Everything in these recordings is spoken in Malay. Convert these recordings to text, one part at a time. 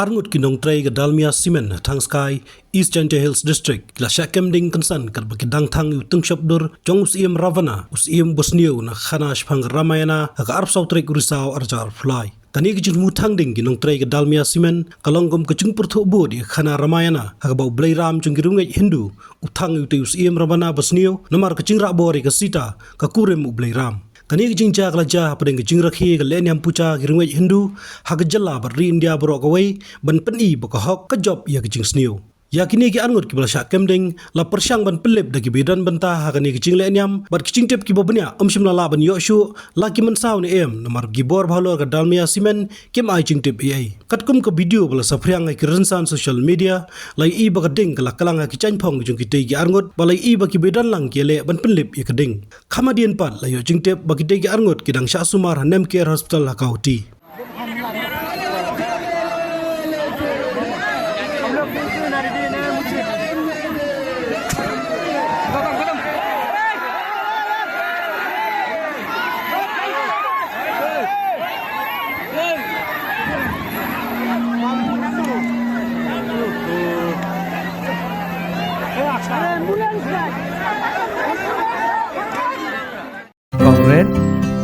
Arngut kinong tray ga Dalmia Simen thang sky East Chante Hills District la syakem ding kansan kal bakidang thang yu tung shapdur jong usiem Ravana usiem Bosniu na khanash phang Ramayana ga arp sautrek urisau arjar fly tani ki jung thang ding kinong tray ga Dalmia Simen kalongom ka jung purtho bo di khana Ramayana ha ba blai ram jung girungai Hindu uthang yu te usiem Ravana Bosniu namar ka jingra bo ri ka sita ka kurem u blai ram kani jing ja kala ja padeng jing rakhi ga len yam pucha girungwe Hindu ha ga jalla bar ri India bro ka wei ban pen I ba ka hok ka job ya jing sniu ya kini ki angut ki bala sha kemding la persyang ban pelip dagi bidan banta ha kani jing len yam bar jing tep ki babnya shim la ban yoshu la ki man saw ni em namar gibor bhalor ga Dalmia Simen kim ai jing tep ai katkum ka video bala safriang ai kiransan social media lai I ba ka ding kala kalang ki chain phong jung ki te ki angut balai I ba ki bidan lang ki le ban pelip ya ka ding khamadian pat la yo jing tep ba ki te ki angut ki dang sha sumar hanem care hospital la kauti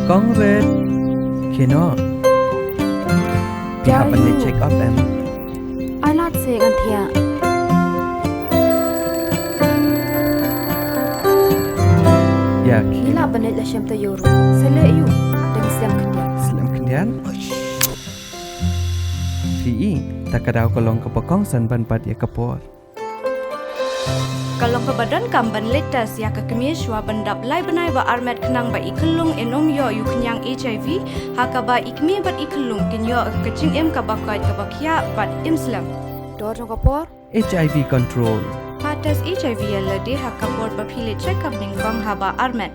Kongret, kino. Pihak pandai check up em. Alat segan thia. Ya. Gila pandai la syam tayoru. Sele yu dengan Islam kendian. Islam kendian. Fi takadaw kolong kapokong san ban pat ya kapor. Kalong ke badan kamban letas ya ke kemishwa bendap lai benai ba armet kenang ba ikelung enom yo yu kenyang HIV haka ba ikmi bat ikelung kenyo kecing em ka bakai ka bakya bat Islam. Dor jong kapor. HIV control. Patas HIV ya lede haka por ba pili check up ning kong haba armet.